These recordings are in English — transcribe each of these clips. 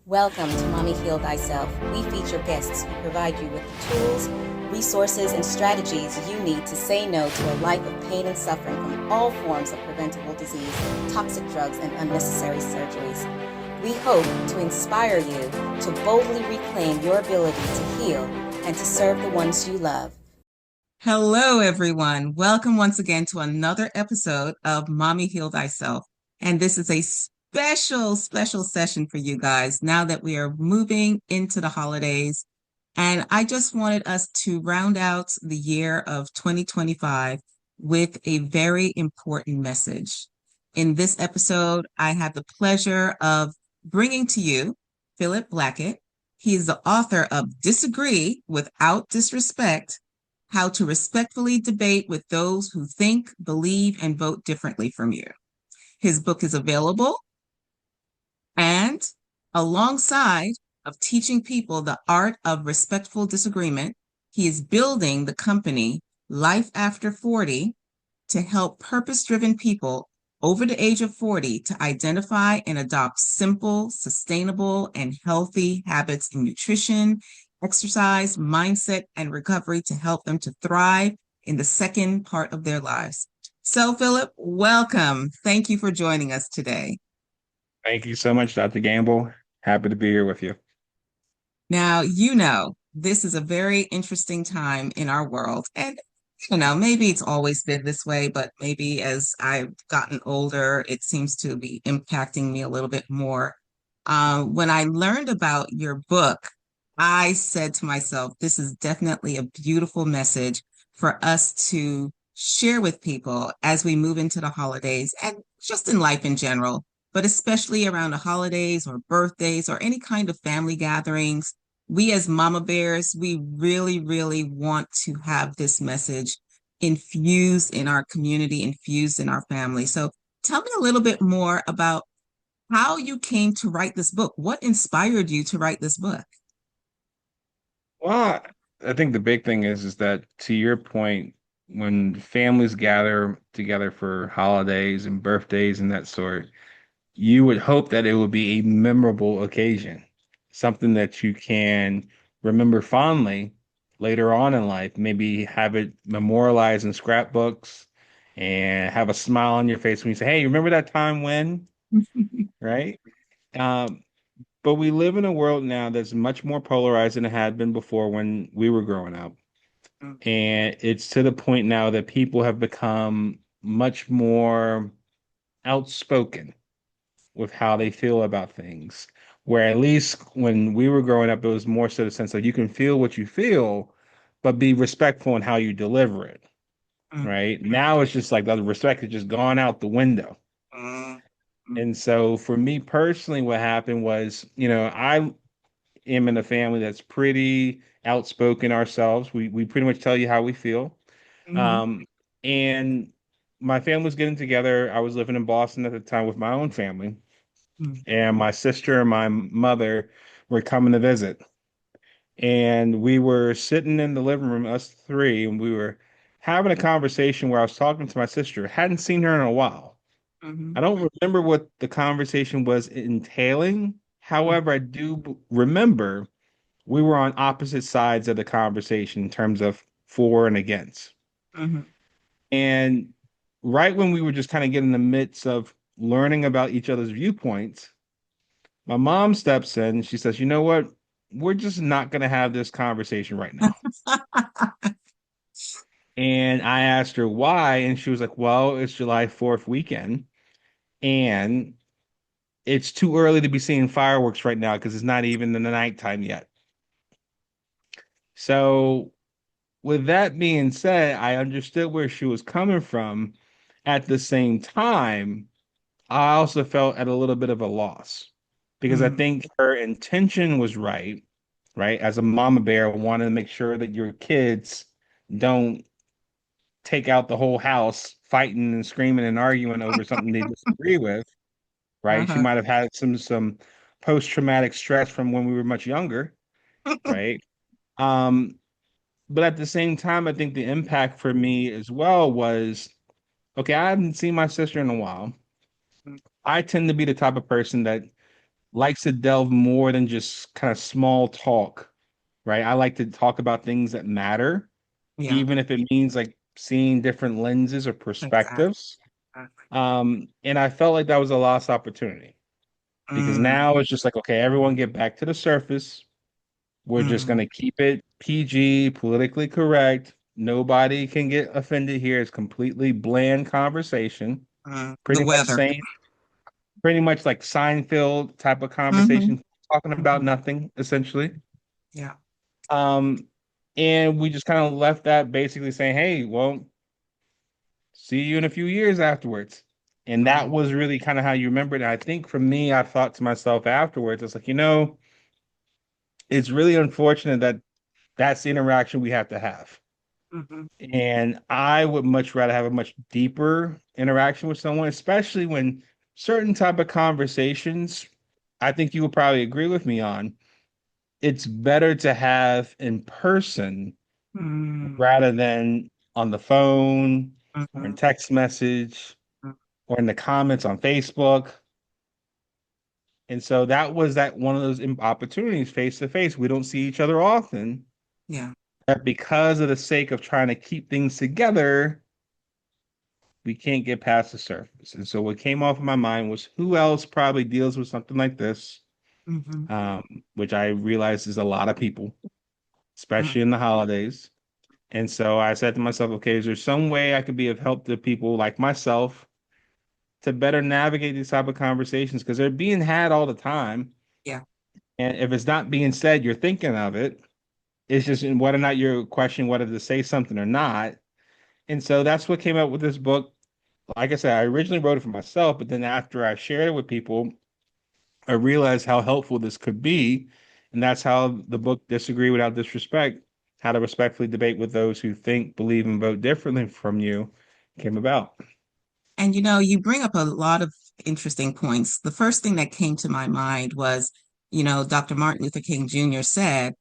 Welcome to Mommy Heal Thyself. We feature guests who provide you with the tools, resources, and strategies you need to say no to a life of pain and suffering from all forms of preventable disease, toxic drugs, and unnecessary surgeries. We hope to inspire you to boldly reclaim your ability to heal and to serve the ones you love. Hello, everyone. Welcome once again to another episode of Mommy Heal Thyself. And this is a special session for you guys now that we are moving into the holidays. And I just wanted us to round out the year of 2025 with a very important message. In this episode, I have the pleasure of bringing to you Philip Blackett. He is the author of Disagree Without Disrespect: How to Respectfully Debate with Those Who Think, Believe, and Vote Differently from You. His book is available, and alongside of teaching people the art of respectful disagreement, he is building the company Life After 40 to help purpose-driven people over the age of 40 to identify and adopt simple, sustainable, and healthy habits in nutrition, exercise, mindset, and recovery to help them to thrive in the second part of their lives. So, Philip, welcome. Thank you for joining us today. Thank you so much, Dr. Gamble. Happy to be here with you. Now, this is a very interesting time in our world. And, maybe it's always been this way, but maybe as I've gotten older, it seems to be impacting me a little bit more. When I learned about your book, I said to myself, this is definitely a beautiful message for us to share with people as we move into the holidays and just in life in general, but especially around the holidays or birthdays or any kind of family gatherings. We as mama bears, we really want to have this message infused in our community, infused in our family. So tell me a little bit more about how you came to write this book. What inspired you to write this book? Well, I think the big thing is that to your point, when families gather together for holidays and birthdays and that sort, you would hope that it would be a memorable occasion, something that you can remember fondly later on in life, maybe have it memorialized in scrapbooks and have a smile on your face when you say, "Hey, remember that time when?" Right? Um, But we live in a world now that's much more polarized than it had been before when we were growing up. And it's to the point now that people have become much more outspoken with how they feel about things. Where at least when we were growing up, it was more so the sense that you can feel what you feel, but be respectful in how you deliver it. Right now, it's just like the respect has just gone out the window. And so for me personally, what happened was, I am in a family that's pretty outspoken ourselves. We pretty much tell you how we feel. Mhm. Um, and my family was getting together. I was living in Boston at the time with my own family, Mhm. and my sister and my mother were coming to visit. And we were sitting in the living room, us three, and we were having a conversation where I was talking to my sister. Hadn't seen her in a while. I Mhm. don't remember what the conversation was entailing. However, I do remember we were on opposite sides of the conversation in terms of for and against. Mhm. And right when we were just kind of getting in the midst of learning about each other's viewpoints, my mom steps in and she says, "You know what? We're just not going to have this conversation right now." And I asked her why, and she was like, "Well, it's July 4th weekend, and it's too early to be seeing fireworks right now because it's not even in the nighttime yet." So with that being said, I understood where she was coming from. At the same time, I also felt at a little bit of a loss because I Mhm. think her intention was right, right? As a mama bear, wanting to make sure that your kids don't take out the whole house fighting and screaming and arguing over something they disagree with, right? She Uh-huh. might have had some post-traumatic stress from when we were much younger, right? Um, But at the same time, I think the impact for me as well was okay, I haven't seen my sister in a while. I tend to be the type of person that likes to delve more than just kind of small talk, right? I like to talk about things that matter, Yeah, even if it means like seeing different lenses or exactly. perspectives. And I felt like that was a lost opportunity because Mm, now it's just like, okay, everyone get back to the surface. We're just going mm, to keep it PG, politically correct. Nobody can get offended here. It's completely bland conversation. The Pretty much weather. saying, pretty much like Seinfeld type of Hmm. conversation, talking about nothing essentially. Yeah. Um, and we just kind of left that basically saying, hey, well, see you in a few years afterwards. And that Mm, was really kind of how you remember it. And I think for me, I thought to myself afterwards, it's like, it's really unfortunate that that's the interaction we have to have. hmm. And I would much rather have a much deeper interaction with someone, especially when certain type of conversations, I think you would probably agree with me on. It's better to have in person Mm, rather than on the phone or in hmm. text message or in the comments on Facebook. And so that was that one of those opportunities face to face. We don't see each other often, Yeah. but because of the sake of trying to keep things together, we can't get past the surface. And so what came off of my mind was who else probably deals with something like this, Hmm. um, which I realized is a lot of people, especially Hmm. in the holidays. And so I said to myself, okay, is there some way I could be of help to people like myself to better navigate these type of conversations? Because they're being had all the time. Yeah. And if it's not being said, you're thinking of it. It's just in whether or not you're questioning whether to say something or not. And so that's what came up with this book. Like I said, I originally wrote it for myself, but then after I shared it with people, I realized how helpful this could be. And that's how the book Disagree Without Disrespect, How to Respectfully Debate with Those Who Think, Believe, and Vote Differently from You came about. And you bring up a lot of interesting points. The first thing that came to my mind was, Dr. Martin Luther King Jr. said,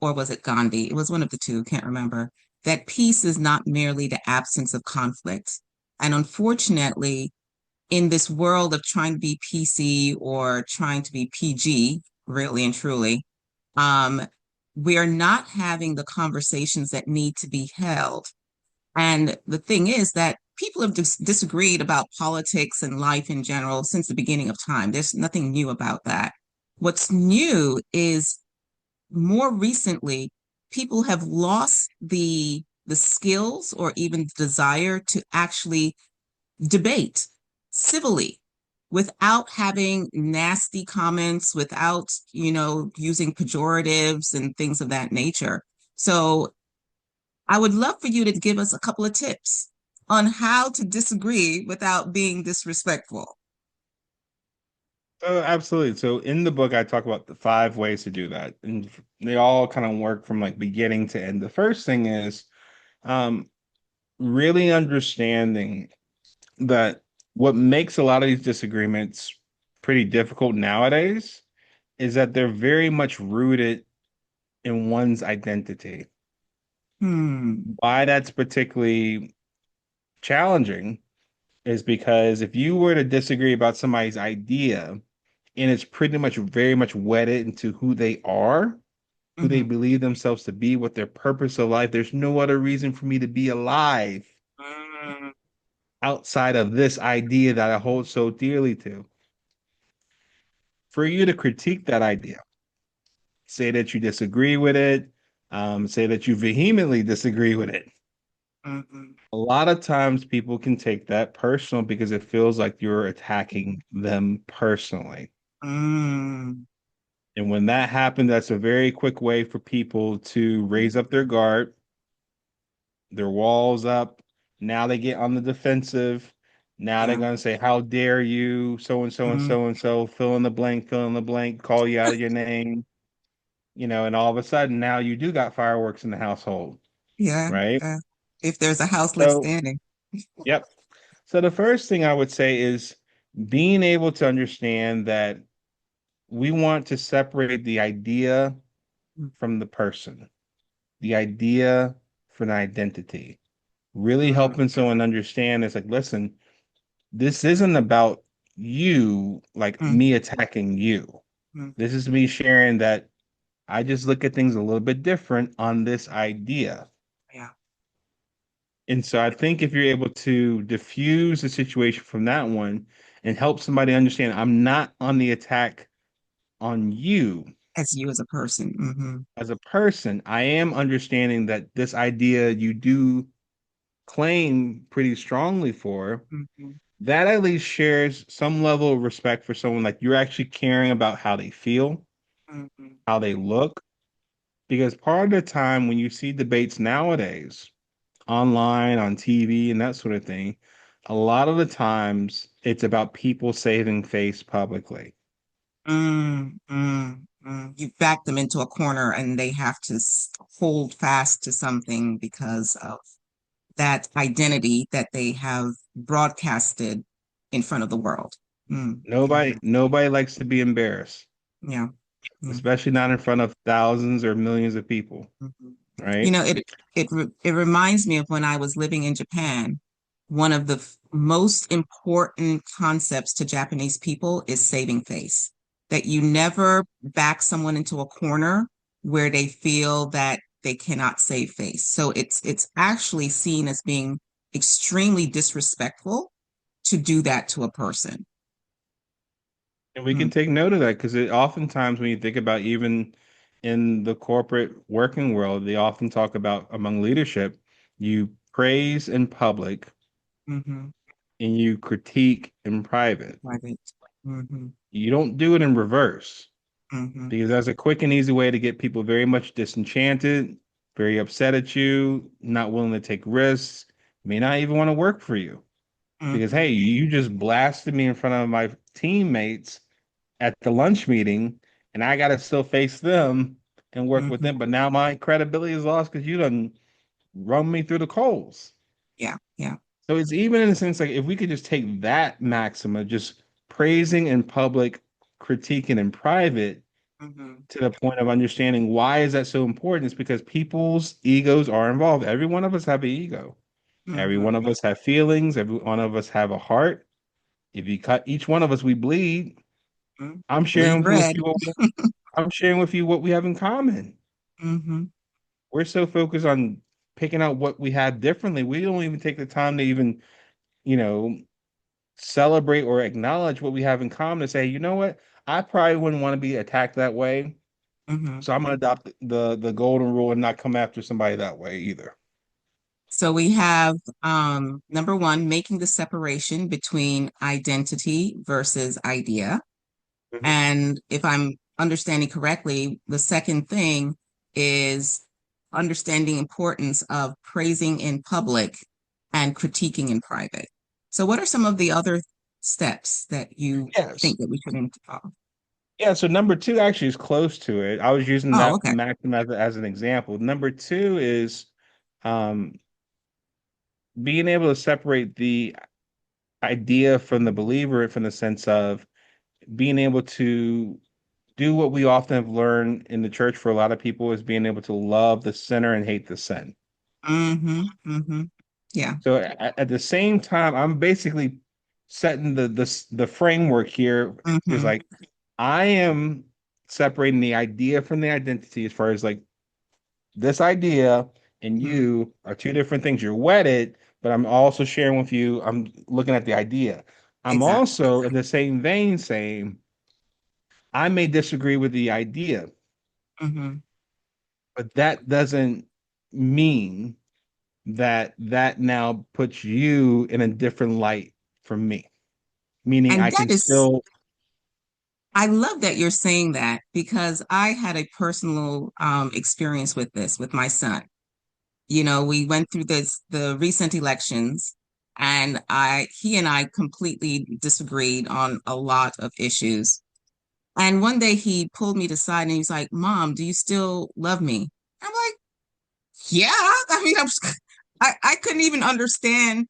or was it Gandhi? It was one of the two, can't remember, that peace is not merely the absence of conflict. And unfortunately, in this world of trying to be PC or trying to be PG, really and truly, um, we are not having the conversations that need to be held. And the thing is that people have disagreed about politics and life in general since the beginning of time. There's nothing new about that. What's new is more recently, people have lost the skills or even the desire to actually debate civilly without having nasty comments, without, using pejoratives and things of that nature. So I would love for you to give us a couple of tips on how to disagree without being disrespectful. So absolutely. So in the book, I talk about the 5 ways to do that, and they all kind of work from like beginning to end. The first thing is um, really understanding that what makes a lot of these disagreements pretty difficult nowadays is that they're very much rooted in one's identity. Hmm. Why that's particularly challenging is because if you were to disagree about somebody's idea and it's pretty much very much wedded into who they are, who they Mm-hmm. believe themselves to be, what their purpose of life, there's no other reason for me to be alive Mm, outside of this idea that I hold so dearly to. For you to critique that idea, say that you disagree with it, say that you vehemently disagree with it. mm, A lot of times people can take that personal because it feels like you're attacking them personally. mm. And when that happens, that's a very quick way for people to raise up their guard, their walls up. Now they get on the defensive. Now they're Yeah. going to say, how dare you, so and so and Mm. so and so, fill in the blank, call you out of your name, and all of a sudden now you do got fireworks in the household, Yeah. right? If there's a house left So, standing. yep. So the first thing I would say is being able to understand that we want to separate the idea from the person, the idea from the identity. Really Mm, helping someone understand it's like, listen, this isn't about you, like Mm, me attacking you. mm, This is me sharing that I just look at things a little bit different on this idea. yeah. And so I think if you're able to diffuse the situation from that one and help somebody understand, I'm not on the attack on you As you as a person. as a person, I am understanding that this idea you do claim pretty strongly for, Hmm. that at least shares some level of respect for someone, like you're actually caring about how they feel, Hmm. how they look. Because part of the time when you see debates nowadays, online, on TV, and that sort of thing, a lot of the times it's about people saving face publicly. You back them into a corner and they have to hold fast to something because of that identity that they have broadcasted in front of the world. Nobody likes to be embarrassed, Yeah. Yeah. especially not in front of thousands or millions of people, Mhm. You right? know, it reminds me of when I was living in Japan. One of the most important concepts to Japanese people is saving face. That you never back someone into a corner where they feel that they cannot save face. So it's actually seen as being extremely disrespectful to do that to a person. And we Mm, can take note of that because it oftentimes when you think about even in the corporate working world, they often talk about among leadership, you praise in public mhm, and you critique in private. private. Mhm, You don't do it in reverse mhm, because that's a quick and easy way to get people very much disenchanted, very upset at you, not willing to take risks, may not even want to work for you. Because mhm, hey, you just blasted me in front of my teammates at the lunch meeting, and I got to still face them and work with mhm. them. But now my credibility is lost because you done run me through the coals. Yeah, yeah. So it's even in a sense like if we could just take that maxima, just praising in public, critiquing in private, Mhm, to the point of understanding why is that so important. It's because people's egos are involved. Every one of us have an ego. Every one mhm. of us have feelings. Every one of us have a heart. If you cut each one of us, we bleed. Mhm. I'm Bleed sharing with red. you I'm sharing with you what we have in common. Hmm. We're so focused on picking out what we have differently. We don't even take the time to even, you know, celebrate or acknowledge what we have in common to say, you know what? I probably wouldn't want to be attacked that way. Hmm. So I'm gonna adopt the golden rule and not come after somebody that way either. So we have number one, making the separation between identity versus idea. Mhm. And if I'm understanding correctly, the second thing is understanding importance of praising in public and critiquing in private. So what are some of the other steps that you Yes. think that we should follow? Yeah, so number two actually is close to it. I was using Oh, that okay. maxim as an example. Number two is um, being able to separate the idea from the believer from the sense of being able to do what we often have learned in the church for a lot of people is being able to love the sinner and hate the sin. Mm-hmm. Mm-hmm. Yeah. So at the same time, I'm basically setting the framework here is Mm-hmm. like I am separating the idea from the identity as far as like this idea and Mm-hmm. you are two different things. You're wedded, but I'm also sharing with you, I'm looking at the idea. I'm Exactly. also in the same vein saying I may disagree with the idea, Mm-hmm. but that doesn't mean that that now puts you in a different light from me, meaning And I that can is, still. I love that you're saying that because I had a personal experience with this with my son. You know, we went through the recent elections, and he and I completely disagreed on a lot of issues. And one day he pulled me to the side and he's like, "Mom, do you still love me?" I'm like, "Yeah." I mean, I couldn't even understand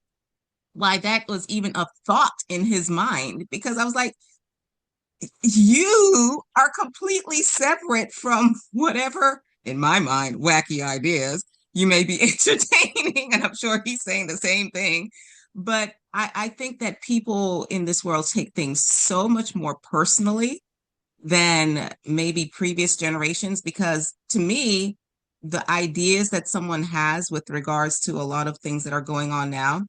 why that was even a thought in his mind because I was like, you are completely separate from whatever, in my mind, wacky ideas you may be entertaining. And I'm sure he's saying the same thing. But I think that people in this world take things so much more personally than maybe previous generations, because to me, the ideas that someone has with regards to a lot of things that are going on now,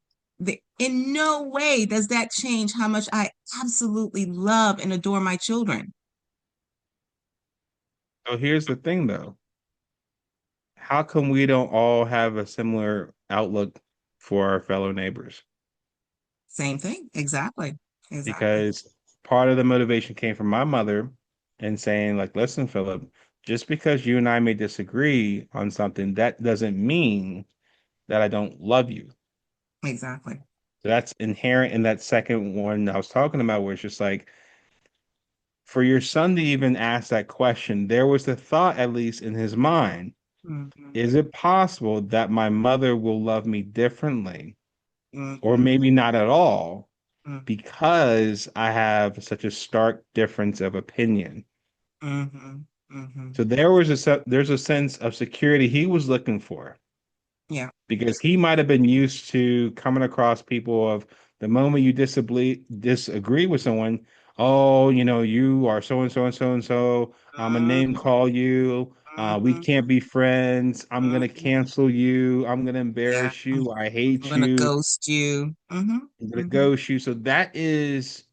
in no way does that change how much I absolutely love and adore my children. So here's the thing though. How come we don't all have a similar outlook for our fellow neighbors? Same thing. Exactly. Exactly. Because part of the motivation came from my mother and saying, like, listen, Philip, just because you and I may disagree on something, that doesn't mean that I don't love you. Exactly. So that's inherent in that second one I was talking about, where it's just like, for your son to even ask that question, there was the thought, at least in his mind, Mhm. is it possible that my mother will love me differently, or Mhm. maybe not at all, Mhm. because I have such a stark difference of opinion? Mhm. Mhm. So there's a sense of security he was looking for, Yeah. because he might have been used to coming across people of the moment you disagree with someone, oh, you are so and so and so and so. I'm a name Mhm. call you. We Mhm. can't be friends. I'm gonna Mhm. cancel you. I'm gonna Yeah. embarrass you. I I'm hate gonna you. ghost you. I'm gonna Hmm. ghost you. So that is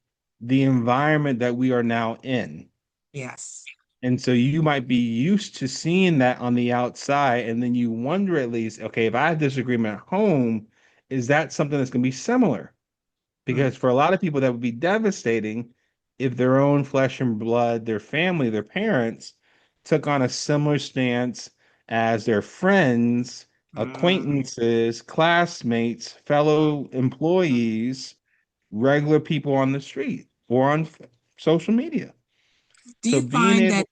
the environment that we are now in. Yes. And so you might be used to seeing that on the outside, and then you wonder at least, okay, if I have disagreement at home, is that something that's going to be similar? Mm, Because for a lot of people, that would be devastating if their own flesh and blood, their family, their parents took on a similar stance as their friends, mm. acquaintances, classmates, fellow employees, regular people on the street or on social media. Do So you being find that able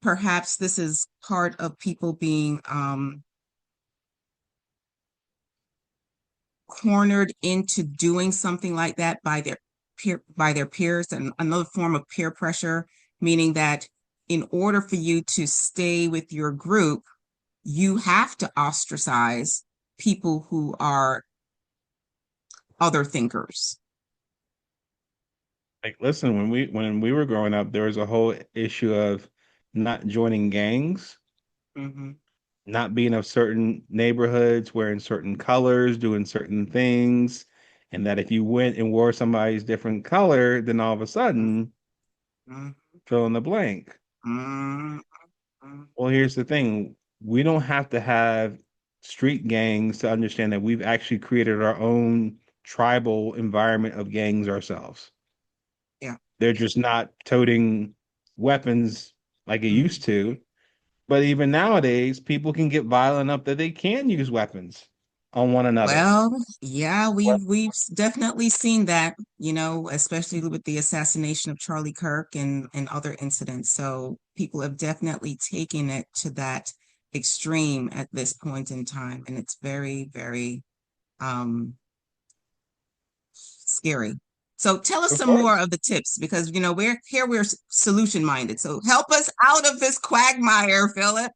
perhaps this is part of people being cornered into doing something like that by their peers, and another form of peer pressure, meaning that in order for you to stay with your group, you have to ostracize people who are other thinkers. Like, listen, when we were growing up, there was a whole issue of not joining gangs, Hmm. not being of certain neighborhoods, wearing certain colors, doing certain things, and that if you went and wore somebody's different color, then all of a sudden, fill in the blank. Hmm. Well, here's the thing. We don't have to have street gangs to understand that we've actually created our own tribal environment of gangs ourselves. Yeah. They're just not toting weapons like it used Mhm. to. But even nowadays, people can get violent enough that they can use weapons on one another. Well, yeah, we've definitely seen that, especially with the assassination of Charlie Kirk and other incidents. So people have definitely taken it to that extreme at this point in time, and it's very, very um scary. So tell us Of some more course. of the tips, because we're solution minded. So help us out of this quagmire, Philip.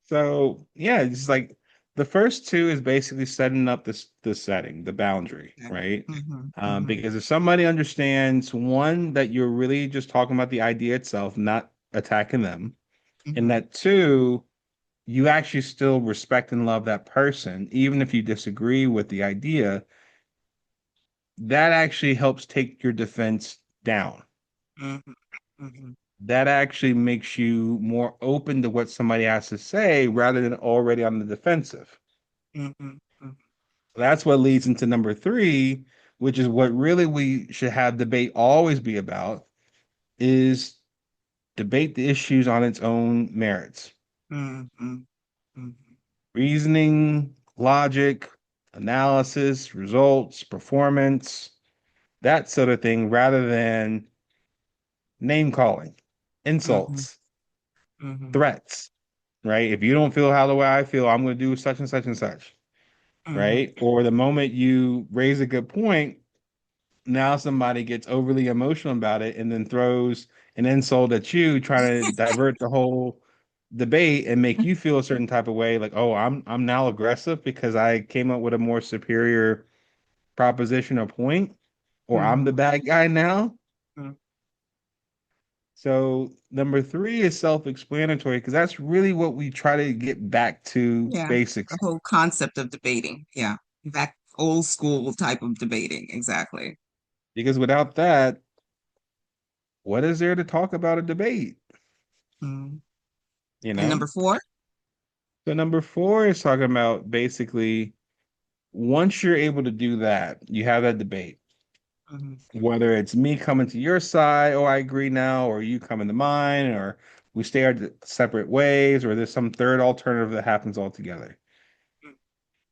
So yeah, it's like the first two is basically setting up the setting, the boundary, Okay. right? Hmm. Hmm. Because if somebody understands, one, that you're really just talking about the idea itself, not attacking them, and Hmm. that two, you actually still respect and love that person, even if you disagree with the idea, that actually helps take your defense down. Hmm. Hmm. That actually makes you more open to what somebody has to say rather than already on the defensive. Hmm. That's what leads into number three, which is what really we should have debate always be about, is debate the issues on its own merits. Hmm. Hmm. Reasoning, logic, analysis, results, performance, that sort of thing, rather than name calling, Hmm. insults, Hmm. threats, right? If you don't feel how the way I feel, I'm going to do such and such and such, Hmm. right? Or the moment you raise a good point, now somebody gets overly emotional about it and then throws an insult at you, trying to divert the whole debate and make you feel a certain type of way, like, oh, I'm now aggressive because I came up with a more superior proposition or point, or I'm the Mhm. bad guy now. Mhm. So number three is self-explanatory because that's really what we try to get back to Yeah, basics. the whole concept of debating. Yeah, that old school type of debating. Exactly. Because without that, what is there to talk about a debate? Mhm. You And know? number four. So number four is talking about basically once you're able to do that, you have that debate. Mhm. Whether it's me coming to your side, oh, I agree now, or you coming to mine, or we stay our separate ways, or there's some third alternative that happens altogether.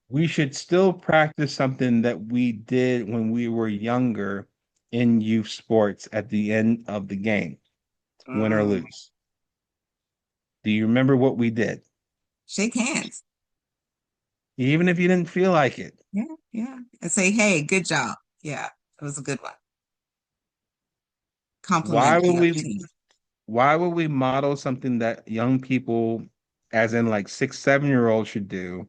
We should still practice something that we did when we were younger in youth sports at the end of the game, win or Mm. lose. Do you remember what we did? Shake hands. Even if you didn't feel like it. Yeah, yeah. And say, hey, good job. Yeah, it was a good one. Why Compliment would the other we team. why would we model something that young people, as in like 6, 7 year olds should do,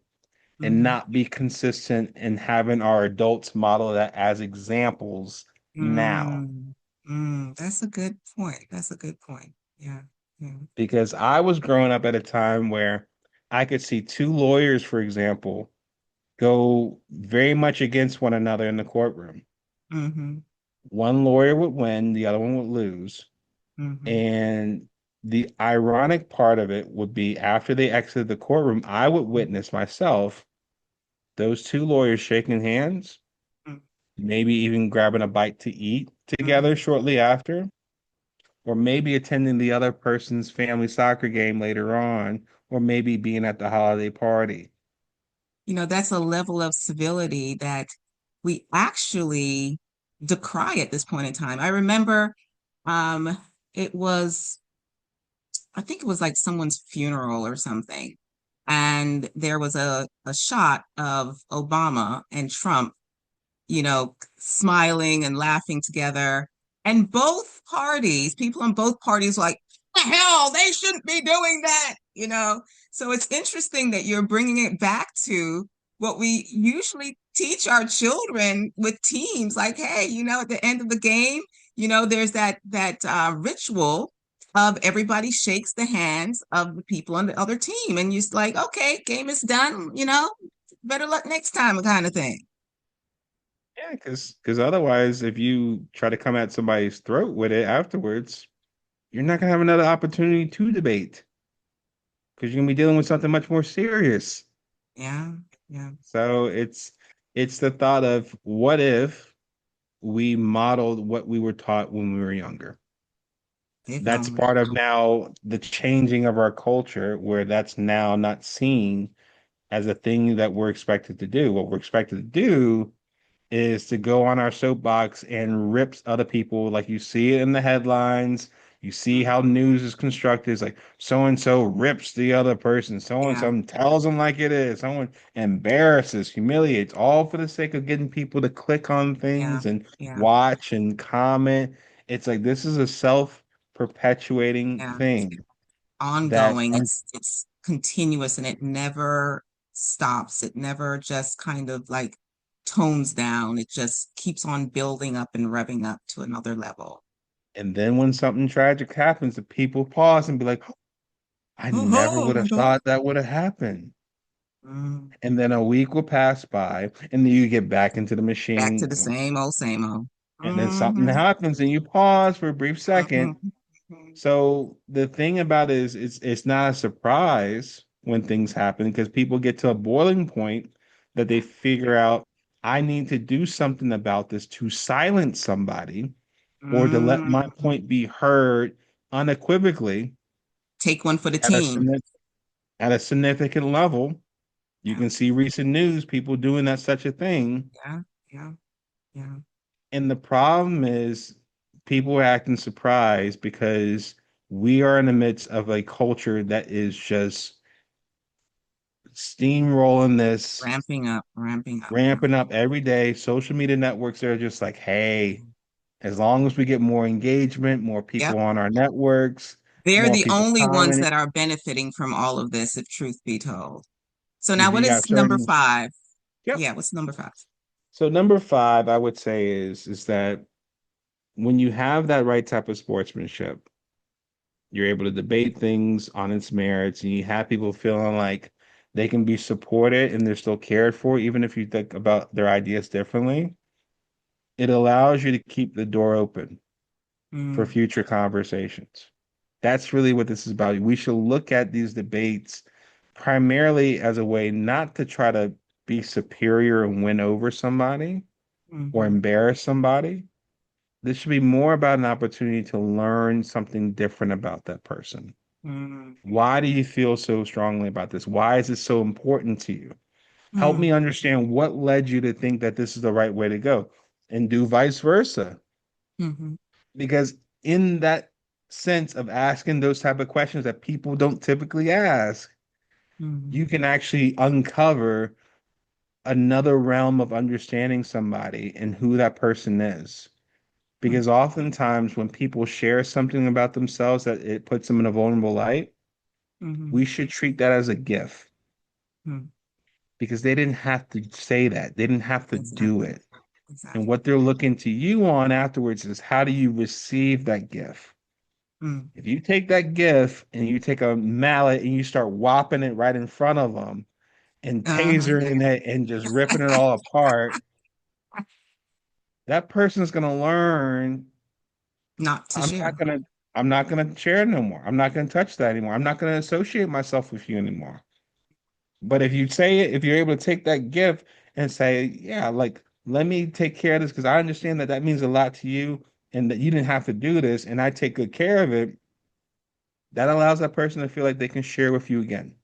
and Mhm. not be consistent in having our adults model that as examples now? Mm. Mm. That's a good point. That's a good point. Yeah. Yeah. Because I was growing up at a time where I could see two lawyers, for example, go very much against one another in the courtroom. Mm-hmm. One lawyer would win, the other one would lose. Mm-hmm. And the ironic part of it would be after they exited the courtroom, I would witness myself those two lawyers shaking hands, maybe even grabbing a bite to eat Mm-hmm. together shortly after, or maybe attending the other person's family soccer game later on, or maybe being at the holiday party. That's a level of civility that we actually decry at this point in time. I remember um, it was, I think it was like someone's funeral or something. And there was a shot of Obama and Trump, smiling and laughing together. And both parties, people in both parties, were like, the hell, they shouldn't be doing that. So it's interesting that you're bringing it back to what we usually teach our children with teams. Like, hey, at the end of the game, there's that ritual of everybody shakes the hands of the people on the other team, and you're like, okay, game is done. Better luck next time, kind of thing. Yeah, because otherwise, if you try to come at somebody's throat with it afterwards, you're not gonna have another opportunity to debate because you're gonna be dealing with something much more serious. Yeah, yeah. So it's the thought of what if we modeled what we were taught when we were younger. If That's only. part of now the changing of our culture, where that's now not seen as a thing that we're expected to do. What we're expected to do is to go on our soapbox and rips other people, like you see it in the headlines. You see how news is constructed. It's like so and so rips the other person, so and Yeah, so tells them like it is, someone embarrasses, humiliates, all for the sake of getting people to click on yeah, things and yeah, watch and comment. It's like this is a self-perpetuating yeah. thing that Ongoing. It's continuous and it never stops. It never just kind of like tones down. It just keeps on building up and revving up to another level. and then when something tragic happens, the people pause and be like, I never Oh would my have God. thought that would have happened. Mm. And then a week will pass by, and then you get back into the Back to the machine, same old, same old. and then something Mm-hmm. happens, and you pause for a brief second. Mm-hmm. So the thing about it is, it's not a surprise when things happen because people get to a boiling point that they figure out, I need to do something about this to silence somebody or to let my Mm-hmm. point be heard unequivocally Take one for the at a team. at a significant level. You Yeah, can see recent news, people doing that such a thing. yeah, yeah, yeah. And the problem is people are acting surprised because we are in the midst of a culture that is just steamrolling this, Ramping up, ramping up, ramping ramping up every day. Social media networks are just like, hey, up. as long as we get more engagement, more Yep. people on our networks, They're more the people only ones commenting. that are benefiting from all of this, if truth be told. So now If what you got is number certain, five? yep. Yeah, what's number five? So number five, I would say is that when you have that right type of sportsmanship, you're able to debate things on its merits, and you have people feeling like they can be supported and they're still cared for, even if you think about their ideas differently. It allows you to keep the door open for Mm, future conversations. That's really what this is about. We should look at these debates primarily as a way not to try to be superior and win over somebody or mhm, embarrass somebody. This should be more about an opportunity to learn something different about that person. mm, Why do you feel so strongly about this? Why is this so important to you? Help me mm, understand what led you to think that this is the right way to go, and do vice versa. mhm, Because in that sense of asking those type of questions that people don't typically ask, mhm, you can actually uncover another realm of understanding somebody and who that person is. mm, Because oftentimes when people share something about themselves that it puts them in a vulnerable light, mhm, we should treat that as a gift mm. because they didn't have to say that. They didn't have to do Exactly. it. And Exactly. what they're looking to you on afterwards is how do you receive that gift? Mm. If you take that gift and you take a mallet and you start whopping it right in front of them and Uh-huh. tasering it and just ripping it all apart, that person's going to learn Not to I'm not share. going to I'm not going to share no more. I'm not going to touch that anymore. I'm not going to associate myself with you anymore. But if you say it, if you're able to take that gift and say, yeah, like, let me take care of this because I understand that that means a lot to you and that you didn't have to do this and I take good care of it, that allows that person to feel like they can share with you again.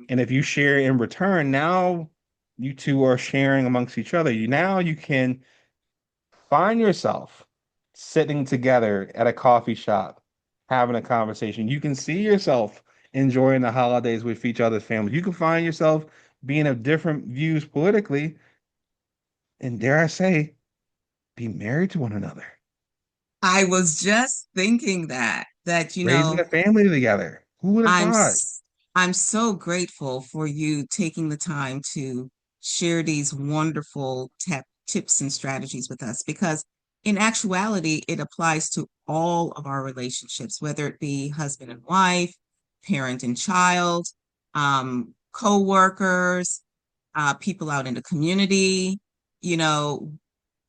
And if you share in return, now you two are sharing amongst each other. You can find yourself sitting together at a coffee shop having a conversation. You can see yourself enjoying the holidays with each other's families. You can find yourself being of different views politically, and dare I say, be married to one another, I was just thinking that, raising a family together. Who would have I'm thought? s- I'm so grateful for you taking the time to share these wonderful tips and strategies with us because in actuality it applies to all of our relationships, whether it be husband and wife, parent and child, co-workers, people out in the community. You know,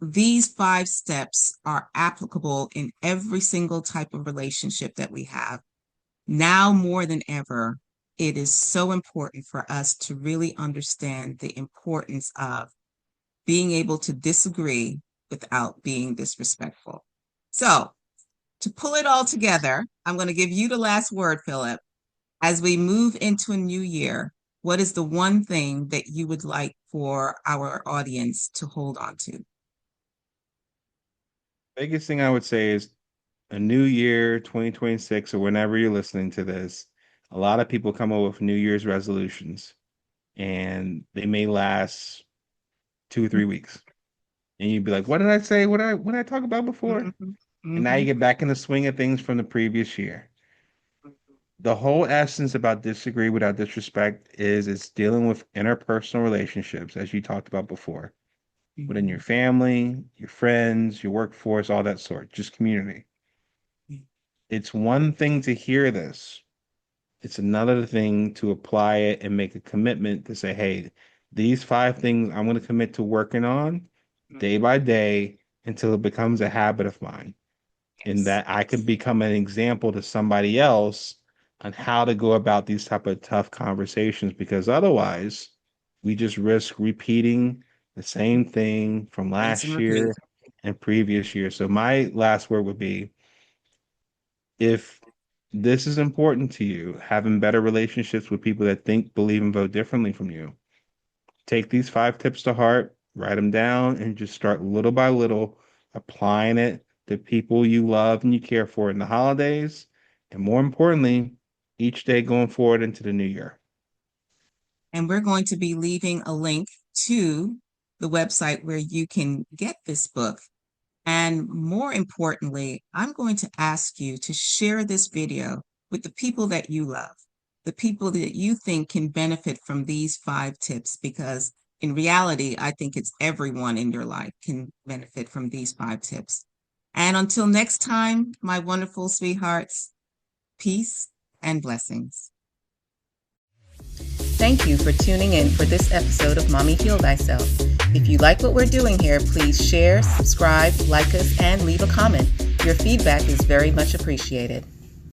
these 5 steps are applicable in every single type of relationship that we have. Now more than ever, it is so important for us to really understand the importance of being able to disagree without being disrespectful. So, to pull it all together, I'm going to give you the last word, Philip. As we move into a new year, what is the one thing that you would like for our audience to hold on to? Biggest thing I would say is a new year, 2026, or whenever you're listening to this, a lot of people come up with New Year's resolutions and they may last 2 or 3 weeks. And you'd be like, what did I say? What did I talk about before? Mhm, And now you mhm, get back in the swing of things from the previous year. The whole essence about disagree without disrespect is it's dealing with interpersonal relationships, as you talked about before, within your mhm, family, your friends, your workforce, all that sort, just community. mhm. It's one thing to hear this. It's another thing to apply it and make a commitment to say, hey, these 5 things I'm going to commit to working on day by day until it becomes a habit of mine. And Yes. that I can become an example to somebody else on how to go about these type of tough conversations because otherwise we just risk repeating the same thing from Rinse and last repeat. year and previous year. So my last word would be if this is important to you, having better relationships with people that think, believe, and vote differently from you, take these 5 tips to heart, write them down, and just start little by little applying it to people you love and you care for in the holidays. And more importantly, each day going forward into the new year. And we're going to be leaving a link to the website where you can get this book. And more importantly, I'm going to ask you to share this video with the people that you love, the people that you think can benefit from these 5 tips, because in reality, I think it's everyone in your life can benefit from these 5 tips. And until next time, my wonderful sweethearts, peace and blessings. Thank you for tuning in for this episode of Mommy Heal Thyself. If you like what we're doing here, please share, subscribe, like us, and leave a comment. Your feedback is very much appreciated.